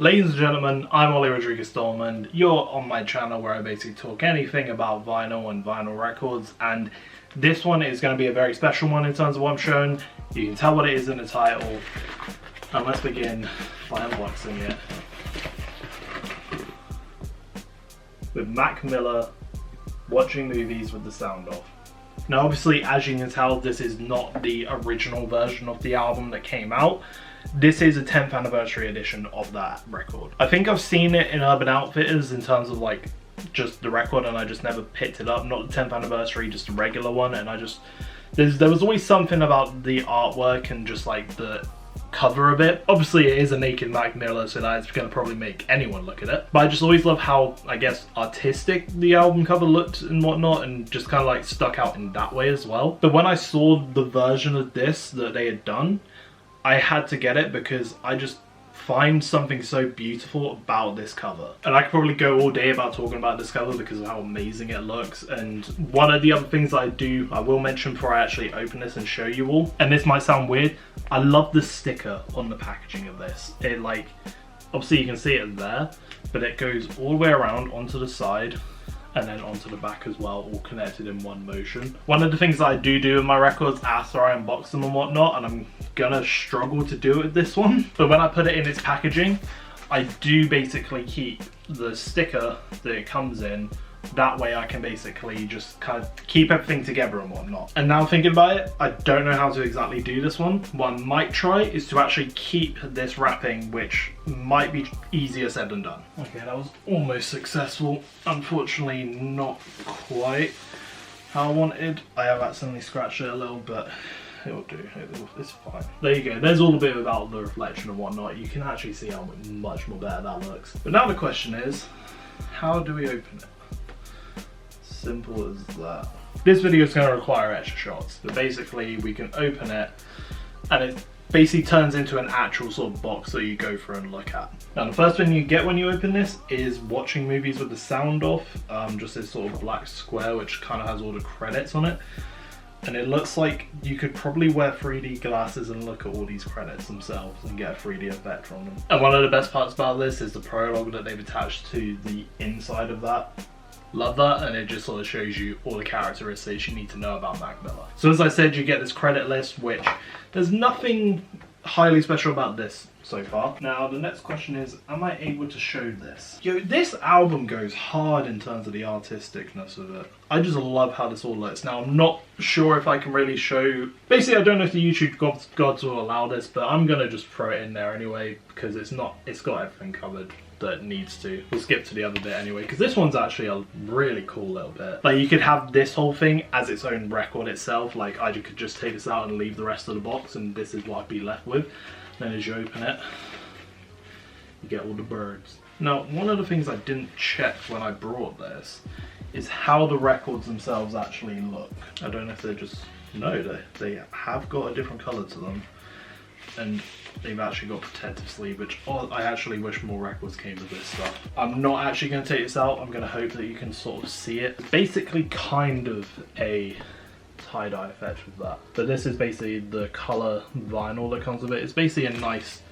Ladies and gentlemen, I'm Ollie Rodriguez-Dolman. You're on my channel where I basically talk anything about vinyl and vinyl records, and this one is going to be a very special one in terms of what I'm showing. You can tell what it is in the title, and let's begin by unboxing it with Mac Mille, Watching Movies with the Sound Off. Now obviously, as you can tell, this is not the original version of the album that came out. This is a 10th anniversary edition of that record. I think I've seen it in Urban Outfitters in terms of like just the record, and I just never picked it up. Not the 10th anniversary, just a regular one, and I just there was always something about the artwork and just like the cover of it. Obviously it is a naked Mac Mille, so that's gonna probably make anyone look at it, but I just always love how, I guess, artistic the album cover looked and whatnot, and just kind of like stuck out in that way as well. But when I saw the version of this that they had done, I had to get it because I just find something so beautiful about this cover. And I could probably go all day about talking about this cover because of how amazing it looks. And one of the other things that I will mention before I actually open this and show you all, and this might sound weird, I love the sticker on the packaging of this. It, like, obviously you can see it there, but it goes all the way around onto the side and then onto the back as well, all connected in one motion. One of the things that I do in my records after I unbox them and whatnot, and I'm gonna struggle to do it with this one, but when I put it in its packaging, I do basically keep the sticker that it comes in. That way I can basically just kind of keep everything together and whatnot. And now thinking about it, I don't know how to exactly do this one. What I might try is to actually keep this wrapping, which might be easier said than done. Okay, that was almost successful. Unfortunately, not quite how I wanted. I have accidentally scratched it a little, but it'll do. It's fine. There you go. There's all a bit about the reflection and whatnot. You can actually see how much more better that looks. But now the question is, how do we open it? Simple as that. This video is going to require extra shots, but basically we can open it and it basically turns into an actual sort of box that you go through and look at. Now the first thing you get when you open this is Watching Movies with the Sound Off, just this sort of black square which kind of has all the credits on it, and it looks like you could probably wear 3D glasses and look at all these credits themselves and get a 3D effect from them. And one of the best parts about this is the prologue that they've attached to the inside of that. Love that, and it just sort of shows you all the characteristics you need to know about Mac Mille. So as I said, you get this credit list, which there's nothing highly special about this so far. Now the next question is, am I able to show this? Yo, this album goes hard in terms of the artisticness of it. I just love how this all looks. Now I'm not sure if I can really show, basically I don't know if the YouTube gods will allow this, but I'm gonna just throw it in there anyway because it's got everything covered that needs to. We'll skip to the other bit anyway, because this one's actually a really cool little bit. Like, you could have this whole thing as its own record itself. Like, I could just take this out and leave the rest of the box, and this is what I'd be left with. Then as you open it, you get all the birds. Now, one of the things I didn't check when I brought this is how the records themselves actually look. I don't know if they're just, no, they have got a different color to them. And they've actually got protective sleeve, which I actually wish more records came with this stuff. I'm not actually going to take this out. I'm going to hope that you can sort of see it. It's basically kind of a tie-dye effect with that. But this is basically the color vinyl that comes with it. It's basically a nice,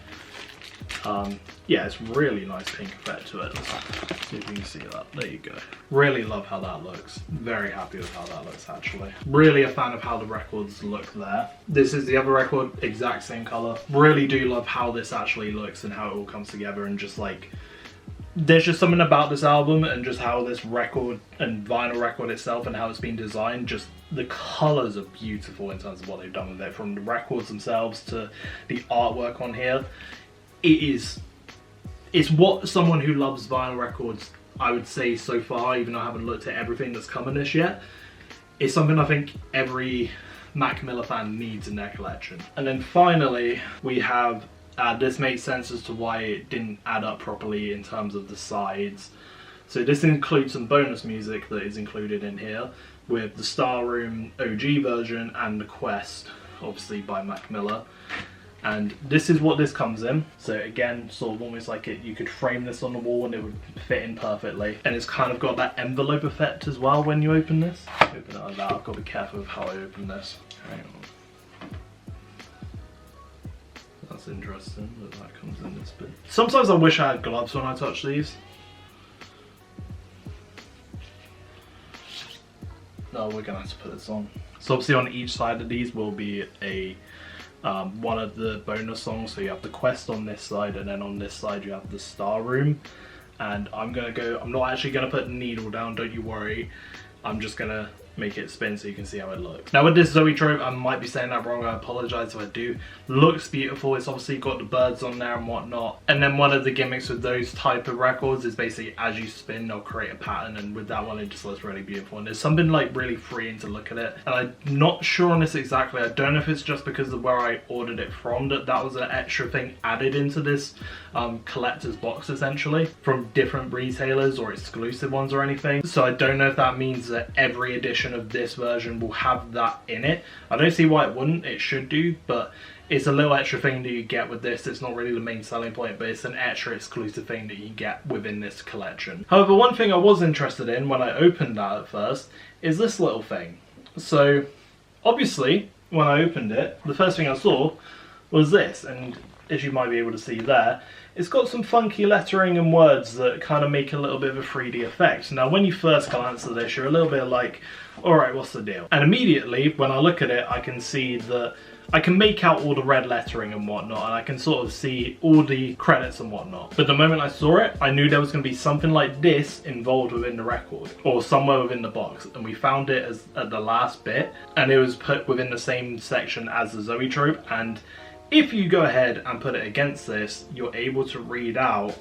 yeah, it's really nice pink effect to it. Let's see if you can see that. There you go. Really love how that looks. Very happy with how that looks, actually. Really a fan of how the records look there. This is the other record, exact same color. Really do love how this actually looks and how it all comes together, and just like, there's just something about this album and just how this record and vinyl record itself and how it's been designed, just the colors are beautiful in terms of what they've done with it, from the records themselves to the artwork on here. It's what someone who loves vinyl records, I would say so far, even though I haven't looked at everything that's come in this yet, it's something I think every Mac Mille fan needs in their collection. And then finally, we have, this makes sense as to why it didn't add up properly in terms of the sides. So this includes some bonus music that is included in here, with the Star Room OG version and the Quest, obviously by Mac Mille. And this is what this comes in. So again, sort of almost like you could frame this on the wall and it would fit in perfectly. And it's kind of got that envelope effect as well when you open this. Open it like that. I've got to be careful with how I open this. Hang on. that's interesting that comes in this bit. Sometimes I wish I had gloves when I touch these. No, we're gonna have to put this on. So obviously on each side of these will be a one of the bonus songs. So you have the quest on this side, and then on this side you have the star room. And I'm not actually gonna put the needle down, don't you worry. I'm just gonna make it spin so you can see how it looks. Now with this Zoetrope, I might be saying that wrong, I apologize if I do. Looks beautiful, it's obviously got the birds on there and whatnot. And then one of the gimmicks with those type of records is basically as you spin, they'll create a pattern, and with that one it just looks really beautiful. And there's something like really freeing to look at it. And I'm not sure on this exactly, I don't know if it's just because of where I ordered it from that was an extra thing added into this collector's box essentially from different retailers or exclusive ones or anything. So I don't know if that means that every edition of this version will have that in it. I don't see why it wouldn't, it should do, but it's a little extra thing that you get with this. It's not really the main selling point, but it's an extra exclusive thing that you get within this collection. However, one thing I was interested in when I opened that at first is this little thing. So obviously when I opened it, the first thing I saw was this, and as you might be able to see there, it's got some funky lettering and words that kind of make a little bit of a 3D effect. Now when you first glance at this, you're a little bit like, alright, what's the deal? And immediately when I look at it, I can see that I can make out all the red lettering and whatnot, and I can sort of see all the credits and whatnot. But the moment I saw it, I knew there was going to be something like this involved within the record, or somewhere within the box. And we found it at the last bit, and it was put within the same section as the Zoetrope. And if you go ahead and put it against this, you're able to read out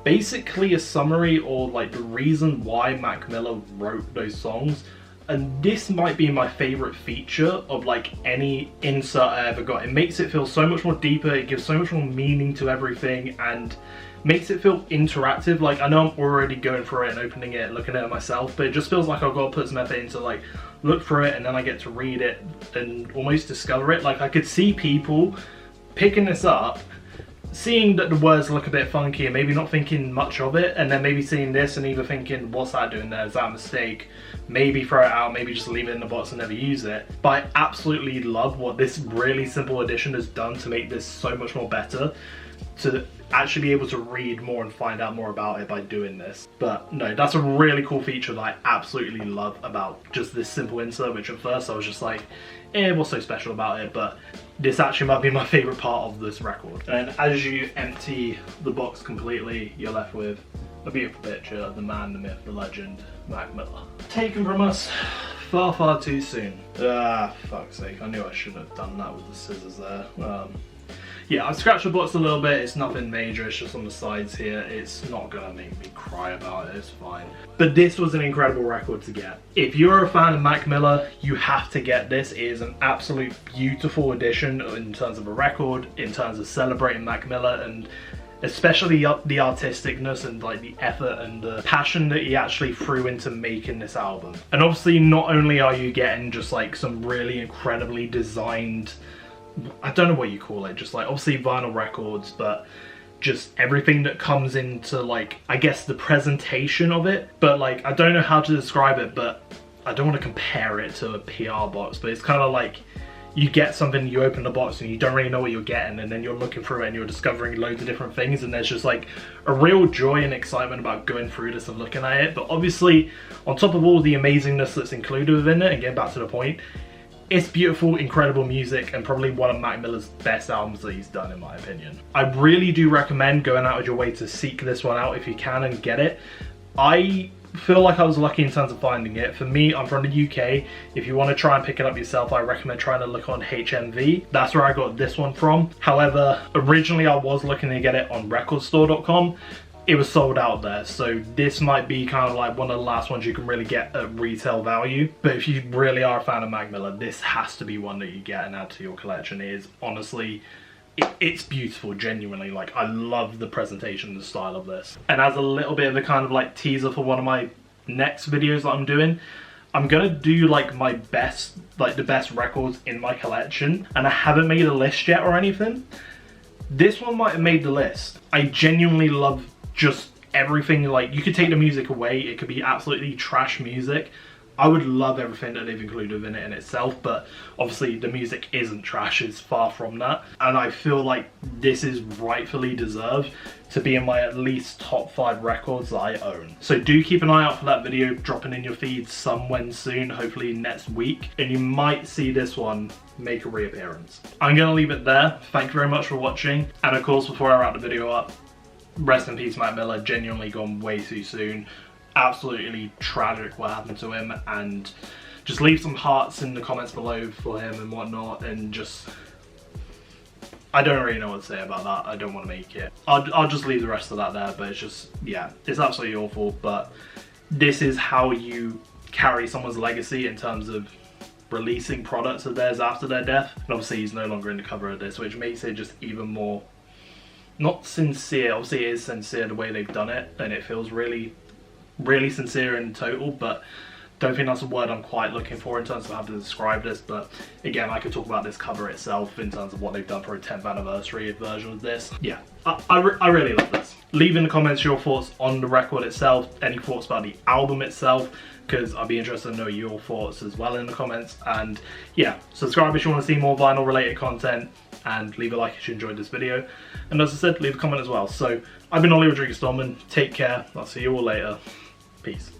basically a summary or like the reason why Mac Mille wrote those songs. And this might be my favorite feature of like any insert I ever got. It makes it feel so much more deeper, it gives so much more meaning to everything, and makes it feel interactive. Like I know I'm already going through it and opening it, looking at it myself, but it just feels like I've got to put some effort into like look through it, and then I get to read it and almost discover it. Like I could see people picking this up, seeing that the words look a bit funky and maybe not thinking much of it, and then maybe seeing this and either thinking, what's that doing there? Is that a mistake? Maybe throw it out, maybe just leave it in the box and never use it. But I absolutely love what this really simple addition has done to make this so much more better, to actually be able to read more and find out more about it by doing this. But no, that's a really cool feature that I absolutely love about just this simple insert, which at first I was just like, what's so special about it? But this actually might be my favorite part of this record. And as you empty the box completely, you're left with a beautiful picture of the man, the myth, the legend, Mac Mille. Taken from us far, far too soon. Ah, fuck's sake, I knew I should have done that with the scissors there. Yeah, I've scratched the box a little bit, it's nothing major, it's just on the sides here. It's not gonna make me cry about it, it's fine. But this was an incredible record to get. If you're a fan of Mac Mille, you have to get this. It is an absolute beautiful addition in terms of a record, in terms of celebrating Mac Mille, and especially the artisticness and like the effort and the passion that he actually threw into making this album. And obviously not only are you getting just like some really incredibly designed, I don't know what you call it, just like obviously vinyl records, but just everything that comes into like, I guess the presentation of it. But like, I don't know how to describe it, but I don't want to compare it to a PR box, but it's kind of like you get something, you open the box and you don't really know what you're getting, and then you're looking through it and you're discovering loads of different things, and there's just like a real joy and excitement about going through this and looking at it. But obviously on top of all the amazingness that's included within it, and getting back to the point, it's beautiful, incredible music, and probably one of Mac Mille's best albums that he's done in my opinion. I really do recommend going out of your way to seek this one out if you can and get it. I feel like I was lucky in terms of finding it. For me, I'm from the UK. If you want to try and pick it up yourself, I recommend trying to look on HMV. That's where I got this one from. However, originally I was looking to get it on recordstore.com. It was sold out there, so this might be kind of like one of the last ones you can really get at retail value. But if you really are a fan of Mac Mille, this has to be one that you get and add to your collection. It is honestly, it's beautiful, genuinely. Like, I love the presentation and the style of this. And as a little bit of a kind of like teaser for one of my next videos that I'm doing, I'm gonna do like my best, like the best records in my collection, and I haven't made a list yet or anything. This one might have made the list. I genuinely love just everything. Like, you could take the music away, it could be absolutely trash music, I would love everything that they've included in it in itself, but obviously the music isn't trash, it's far from that. And I feel like this is rightfully deserved to be in my at least top 5 records that I own. So do keep an eye out for that video dropping in your feed somewhen soon, hopefully next week, and you might see this one make a reappearance. I'm gonna leave it there. Thank you very much for watching. And of course, before I wrap the video up, rest in peace, Mac Mille, genuinely gone way too soon. Absolutely tragic what happened to him, and just leave some hearts in the comments below for him and whatnot, and just, I don't really know what to say about that. I don't want to make it. I'll just leave the rest of that there, but it's just, yeah, it's absolutely awful, but this is how you carry someone's legacy in terms of releasing products of theirs after their death. And obviously he's no longer in the cover of this, which makes it just even more, not sincere. Obviously it is sincere the way they've done it, and it feels really sincere in total, but don't think that's a word I'm quite looking for in terms of how to describe this. But again, I could talk about this cover itself in terms of what they've done for a 10th anniversary version of this. Yeah, I really love this. Leave in the comments your thoughts on the record itself, any thoughts about the album itself, because I'd be interested to know your thoughts as well in the comments. And yeah, subscribe if you want to see more vinyl related content, and leave a like if you enjoyed this video. And as I said, leave a comment as well. So I've been Ollie Rodriguez Stallman. Take care. I'll see you all later. Peace.